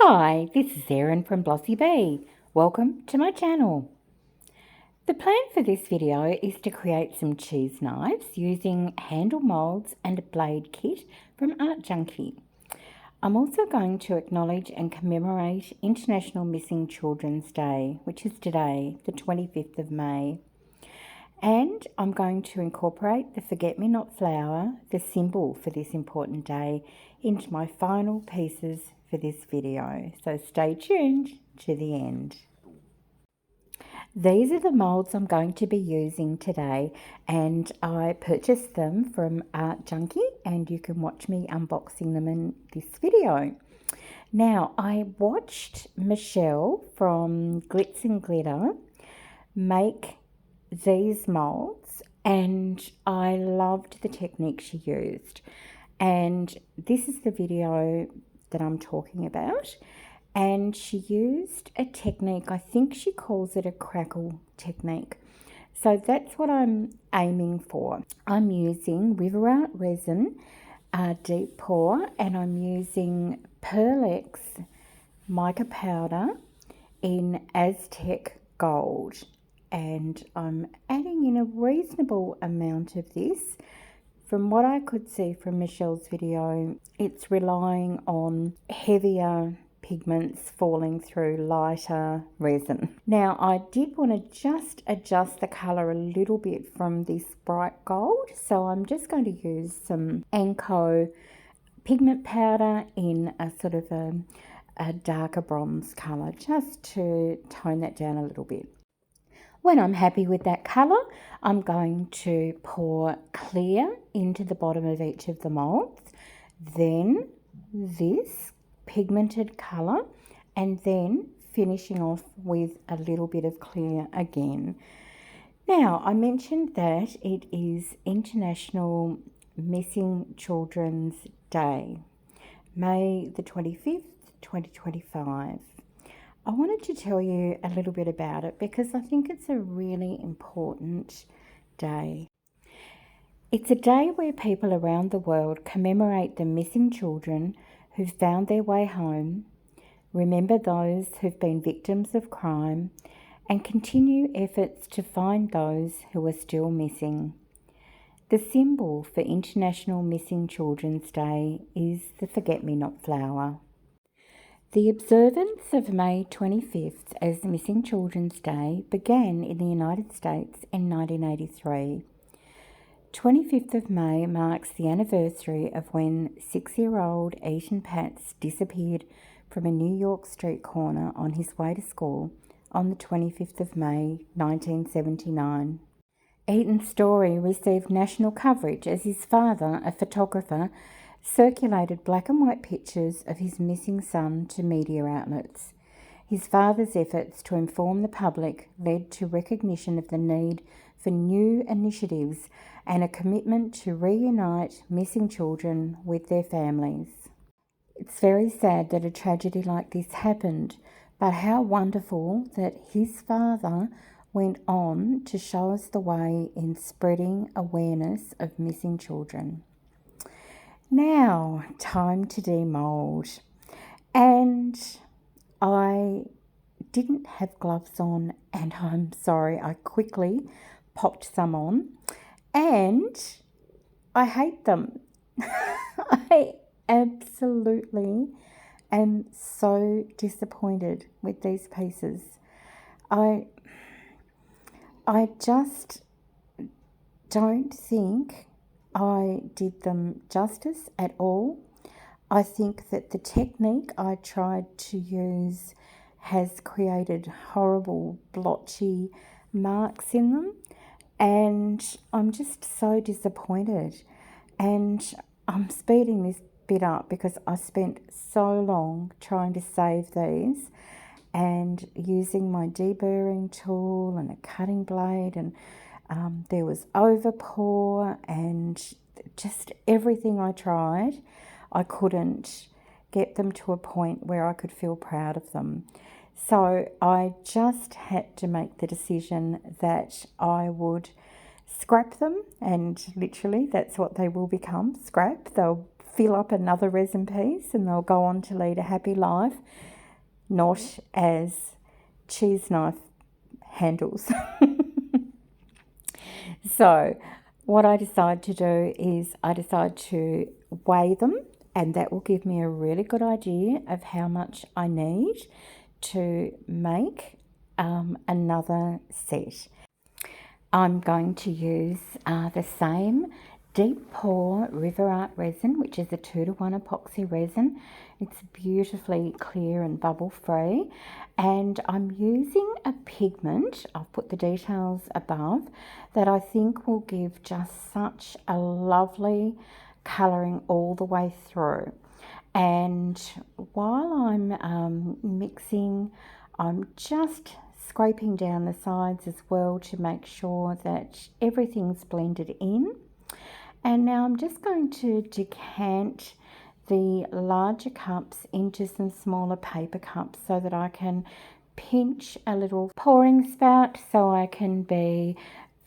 Hi, this is Erin from Blossy Bee. Welcome to my channel. The plan for this video is to create some cheese knives using handle moulds and a blade kit from Art Junkie. I'm also going to acknowledge and commemorate International Missing Children's Day, which is today, the 25th of May. And I'm going to incorporate the forget-me-not flower, the symbol for this important day, into my final pieces for this video. So stay tuned to the end. These are the moulds I'm going to be using today, and I purchased them from Art Junkie, and you can watch me unboxing them in this video. Now, I watched Michelle from Glitz and Glitter make these moulds, and I loved the technique she used. And this is the video that I'm talking about. And she used a technique, I think she calls it a crackle technique. So that's what I'm aiming for. I'm using River Art Resin, deep pour, and I'm using Pearl X mica powder in Aztec Gold. And I'm adding in a reasonable amount of this. From what I could see from Michelle's video, it's relying on heavier pigments falling through lighter resin. Now, I did want to just adjust the colour a little bit from this bright gold, so I'm just going to use some Anko pigment powder in a sort of a darker bronze colour, just to tone that down a little bit. When I'm happy with that colour, I'm going to pour clear into the bottom of each of the moulds, then this pigmented colour, and then finishing off with a little bit of clear again. Now, I mentioned that it is International Missing Children's Day, May the 25th, 2025. I wanted to tell you a little bit about it because I think it's a really important day. It's a day where people around the world commemorate the missing children who've found their way home, remember those who've been victims of crime, and continue efforts to find those who are still missing. The symbol for International Missing Children's Day is the forget-me-not flower. The observance of May 25th as Missing Children's Day began in the United States in 1983. 25th of May marks the anniversary of when 6-year-old Ethan Patz disappeared from a New York street corner on his way to school on the 25th of May 1979. Ethan's story received national coverage as his father, a photographer, circulated black and white pictures of his missing son to media outlets. His father's efforts to inform the public led to recognition of the need for new initiatives and a commitment to reunite missing children with their families. It's very sad that a tragedy like this happened, but how wonderful that his father went on to show us the way in spreading awareness of missing children. Now, time to demould. And I didn't have gloves on, and I'm sorry, I quickly popped some on, and I hate them. I absolutely am so disappointed with these pieces. I just don't think I did them justice at all. I think that the technique I tried to use has created horrible blotchy marks in them, and I'm just so disappointed. And I'm speeding this bit up because I spent so long trying to save these and using my deburring tool and a cutting blade, and there was overpour and just everything I tried. I couldn't get them to a point where I could feel proud of them. So I just had to make the decision that I would scrap them, and literally that's what they will become, scrap. They'll fill up another resin piece and they'll go on to lead a happy life. not as cheese knife handles. So what I decide to do is I decide to weigh them, and that will give me a really good idea of how much I need to make another set. I'm going to use the same deep pour river art resin, which is a 2-to-1 epoxy resin. It's beautifully clear and bubble free, and I'm using a pigment, I'll put the details above, that I think will give just such a lovely colouring all the way through. And while I'm mixing, I'm just scraping down the sides as well to make sure that everything's blended in. And now I'm just going to decant the larger cups into some smaller paper cups so that I can pinch a little pouring spout, so I can be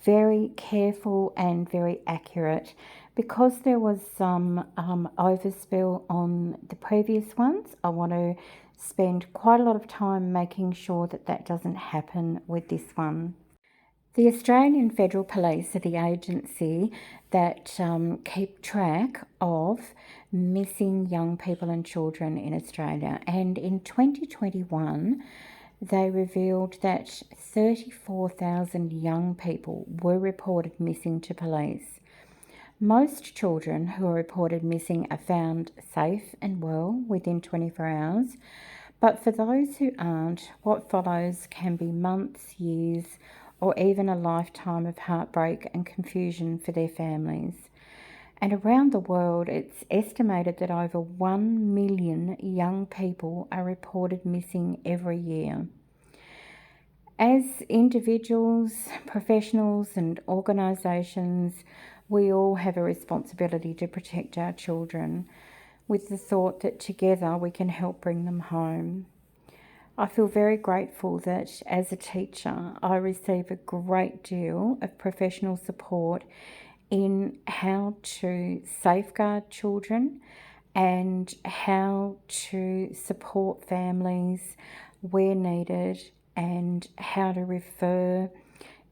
very careful and very accurate. Because there was some overspill on the previous ones, I want to spend quite a lot of time making sure that that doesn't happen with this one. The Australian Federal Police are the agency that keep track of missing young people and children in Australia, and in 2021 they revealed that 34,000 young people were reported missing to police. Most children who are reported missing are found safe and well within 24 hours, but for those who aren't, what follows can be months, years, or even a lifetime of heartbreak and confusion for their families. And around the world, it's estimated that over 1 million young people are reported missing every year. As individuals, professionals, and organisations, we all have a responsibility to protect our children, with the thought that together we can help bring them home. I feel very grateful that as a teacher I receive a great deal of professional support in how to safeguard children and how to support families where needed, and how to refer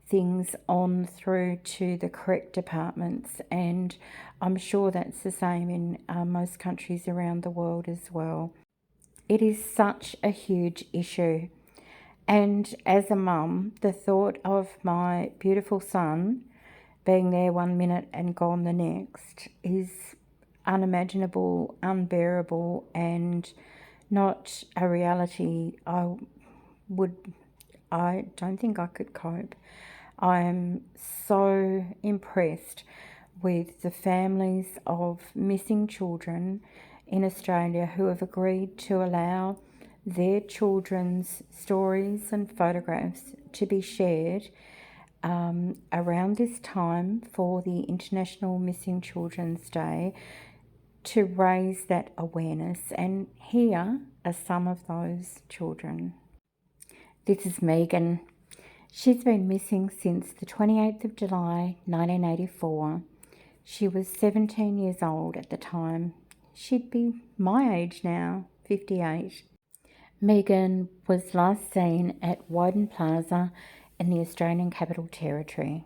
things on through to the correct departments. And I'm sure that's the same in most countries around the world as well. It is such a huge issue. And as a mum, the thought of my beautiful son being there 1 minute and gone the next is unimaginable, unbearable, and not a reality I don't think I could cope. I am so impressed with the families of missing children in Australia who have agreed to allow their children's stories and photographs to be shared around this time for the International Missing Children's Day, to raise that awareness. And here are some of those children. This is Megan. She's been missing since the 28th of July 1984. She was 17 years old at the time. She'd be my age now, 58. Megan was last seen at Woden Plaza in the Australian Capital Territory.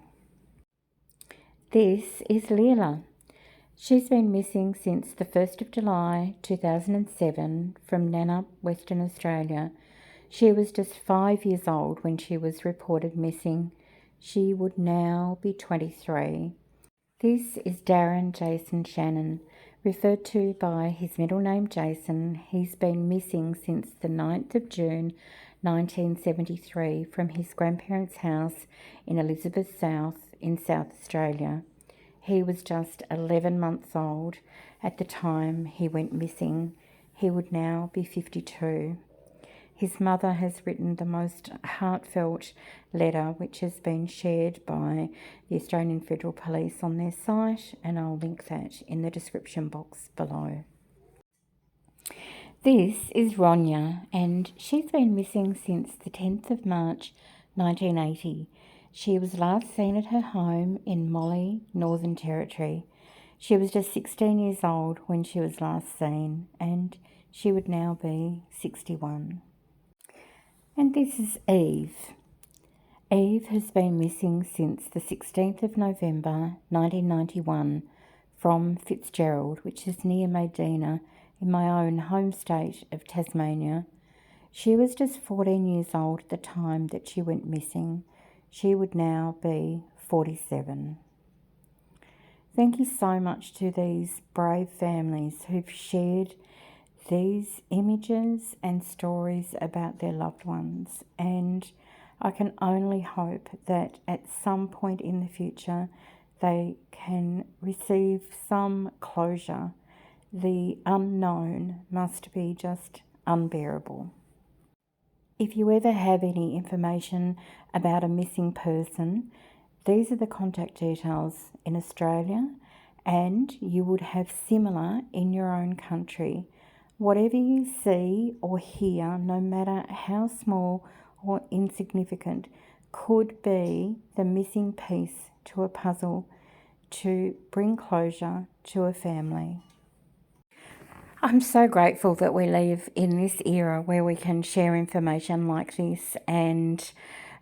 This is Leela. She's been missing since the 1st of July 2007 from Nannup, Western Australia. She was just 5 years old when she was reported missing. She would now be 23. This is Darren Jason Shannon, referred to by his middle name Jason. He's been missing since the 9th of June 1973 from his grandparents' house in Elizabeth South in South Australia. He was just 11 months old at the time he went missing. He would now be 52. His mother has written the most heartfelt letter, which has been shared by the Australian Federal Police on their site, and I'll link that in the description box below. This is Ronya, and she's been missing since the 10th of March 1980. She was last seen at her home in Molly, Northern Territory. She was just 16 years old when she was last seen, and she would now be 61. And this is Eve. Eve has been missing since the 16th of November 1991 from Fitzgerald, which is near Medina in my own home state of Tasmania. She was just 14 years old at the time that she went missing. She would now be 47. Thank you so much to these brave families who've shared these images and stories about their loved ones, and I can only hope that at some point in the future they can receive some closure. The unknown must be just unbearable. If you ever have any information about a missing person, these are the contact details in Australia, and you would have similar in your own country. Whatever you see or hear, no matter how small or insignificant, could be the missing piece to a puzzle to bring closure to a family. I'm so grateful that we live in this era where we can share information like this and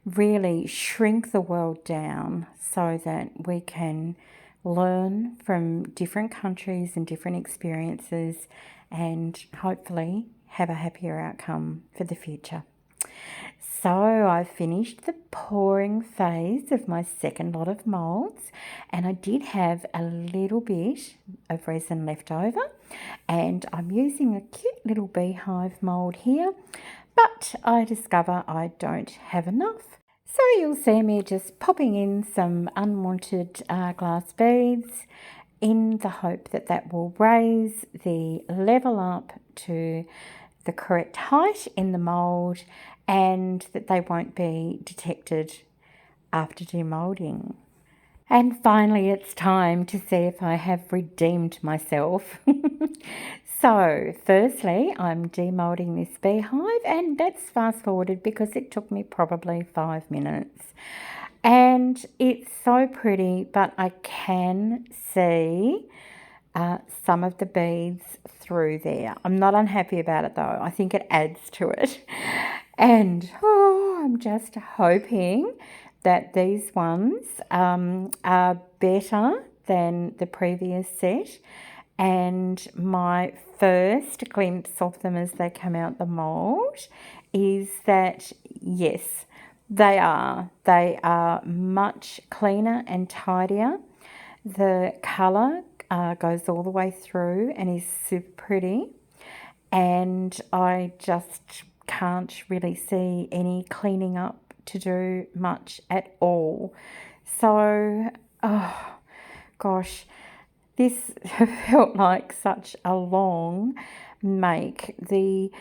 really shrink the world down so that we can learn from different countries and different experiences and hopefully have a happier outcome for the future. So I've finished the pouring phase of my second lot of moulds, and I did have a little bit of resin left over, and I'm using a cute little beehive mould here, but I discover I don't have enough. So you'll see me just popping in some unwanted glass beads in the hope that that will raise the level up to the correct height in the mould and that they won't be detected after demoulding. And finally, it's time to see if I have redeemed myself. So, firstly, I'm demoulding this beehive, and that's fast forwarded because it took me probably 5 minutes. And it's so pretty, but I can see some of the beads through there. I'm not unhappy about it though. I think it adds to it. And I'm just hoping that these ones are better than the previous set. And my first glimpse of them as they come out the mould is that, yes, they are. They are much cleaner and tidier. The colour goes all the way through and is super pretty. And I just can't really see any cleaning up to do much at all. So, oh gosh, this felt like such a long make. The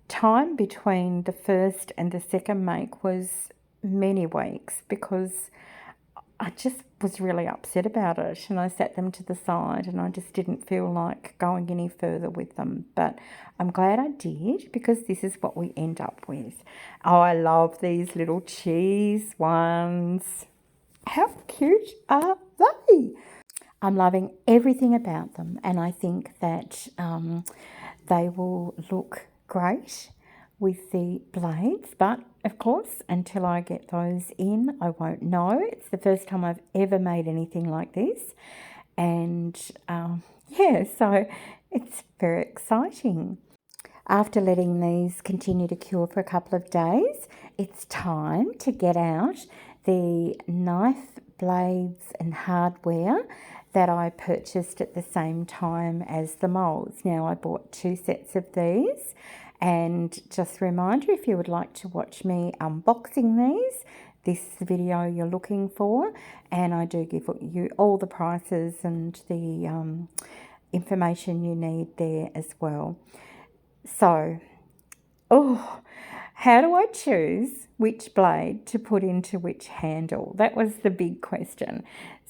time between the first and the second make was many weeks because I just was really upset about it, and I sat them to the side and I just didn't feel like going any further with them. But I'm glad I did because this is what we end up with. Oh, I love these little cheese ones. How cute are they? I'm loving everything about them, and I think that they will look great with the blades, but of course until I get those in I won't know. It's the first time I've ever made anything like this, and yeah, so it's very exciting. After letting these continue to cure for a couple of days, it's time to get out the knife blades and hardware that I purchased at the same time as the moulds. Now I bought 2 sets of these, and just a reminder, if you would like to watch me unboxing these, this is the video you're looking for, and I do give you all the prices and the information you need there as well. So, how do I choose which blade to put into which handle? That was the big question.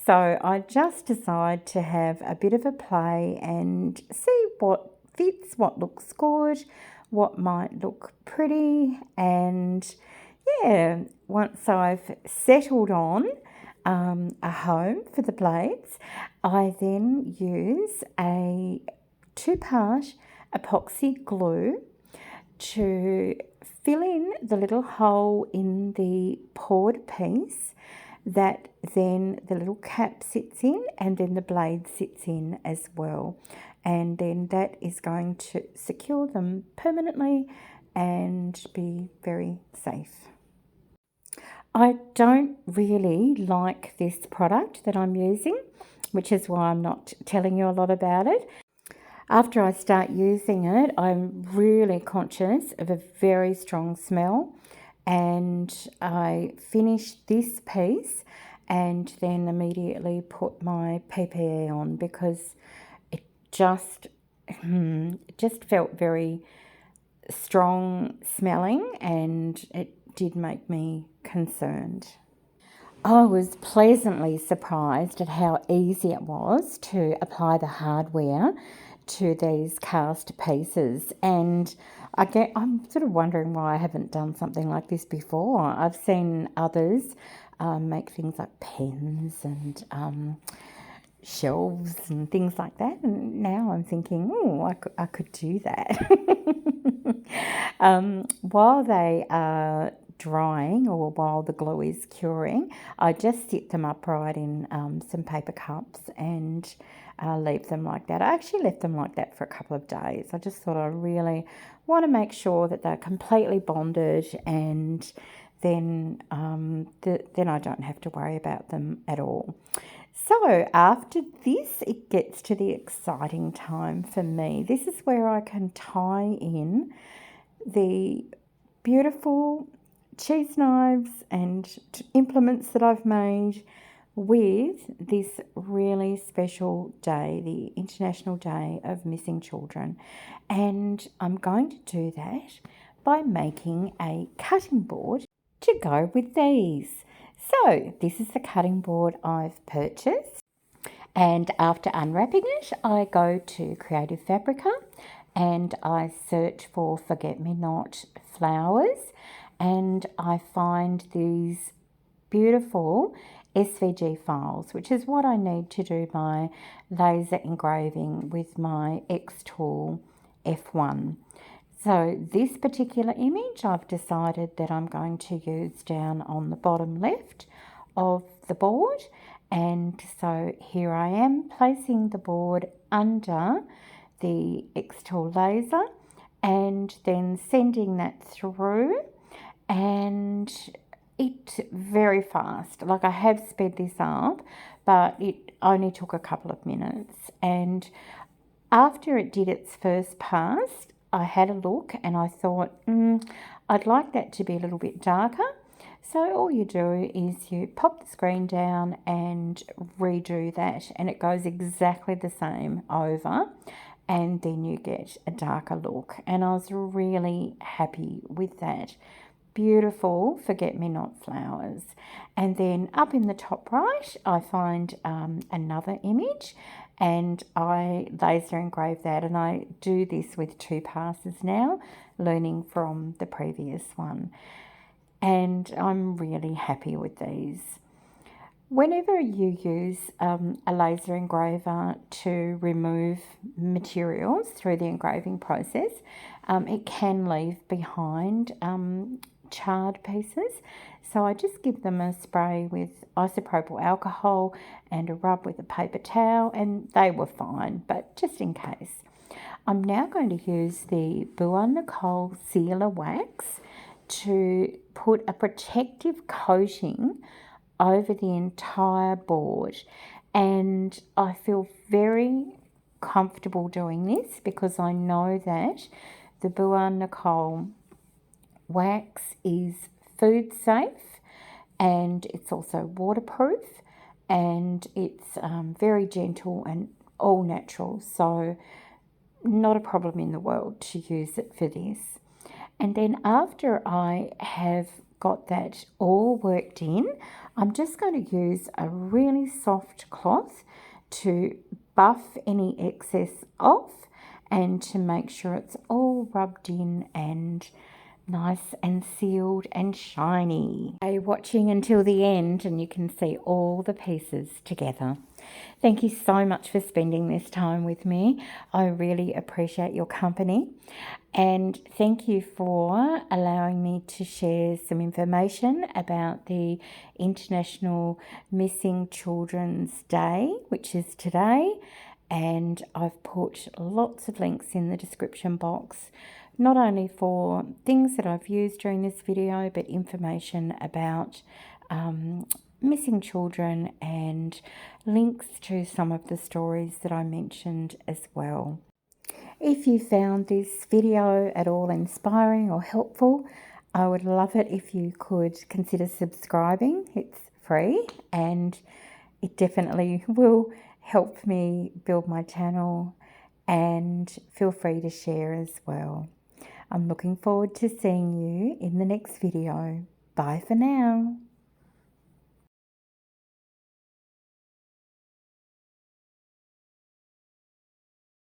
So I just decided to have a bit of a play and see what fits, what looks good, what might look pretty, and yeah, once I've settled on a home for the blades, I then use a 2-part epoxy glue to fill in the little hole in the poured piece that then the little cap sits in, and then the blade sits in as well. And then that is going to secure them permanently and be very safe. I don't really like this product that I'm using, which is why I'm not telling you a lot about it. After I start using it, I'm really conscious of a very strong smell, and I finished this piece and then immediately put my PPE on because it just felt very strong smelling, and it did make me concerned. I was pleasantly surprised at how easy it was to apply the hardware to these cast pieces, and I'm sort of wondering why I haven't done something like this before. I've seen others make things like pens and shelves and things like that, and now I'm thinking, oh, I could do that. While they are drying, or while the glue is curing, I just sit them upright in some paper cups and leave them like that. I actually left them like that for a couple of days. I just thought I really want to make sure that they're completely bonded, and then then I don't have to worry about them at all. So after this, it gets to the exciting time for me. This is where I can tie in the beautiful cheese knives and implements that I've made with this really special day, the International Day of Missing Children. And I'm going to do that by making a cutting board to go with these. So this is the cutting board I've purchased, and after unwrapping it, I go to Creative Fabrica and I search for forget-me-not flowers, and I find these beautiful SVG files, which is what I need to do my laser engraving with my X-Tool F1. So this particular image I've decided that I'm going to use down on the bottom left of the board, and so here I am placing the board under the X-Tool laser and then sending that through, and it's very fast. Like, I have sped this up, but it only took a couple of minutes. And after it did its first pass, I had a look and I thought, I'd like that to be a little bit darker. So all you do is you pop the screen down and redo that, and it goes exactly the same over, and then you get a darker look. And I was really happy with that. Beautiful forget-me-not flowers. And then up in the top right, I find another image, and I laser engrave that, and I do this with 2 passes now, learning from the previous one. And I'm really happy with these. Whenever you use a laser engraver to remove materials through the engraving process, it can leave behind charred pieces. So I just give them a spray with isopropyl alcohol and a rub with a paper towel, and they were fine, but just in case. I'm now going to use the Bua Nicole Sealer Wax to put a protective coating over the entire board, and I feel very comfortable doing this because I know that the Bua Nicole wax is food safe, and it's also waterproof, and it's very gentle and all natural, so not a problem in the world to use it for this. And then after I have got that all worked in, I'm just going to use a really soft cloth to buff any excess off and to make sure it's all rubbed in and nice and sealed and shiny. Stay watching until the end and you can see all the pieces together. Thank you so much for spending this time with me. I really appreciate your company. And thank you for allowing me to share some information about the International Missing Children's Day, which is today. And I've put lots of links in the description box, not only for things that I've used during this video, but information about missing children and links to some of the stories that I mentioned as well. If you found this video at all inspiring or helpful, I would love it if you could consider subscribing. It's free and it definitely will help me build my channel, and feel free to share as well. I'm looking forward to seeing you in the next video. Bye for now.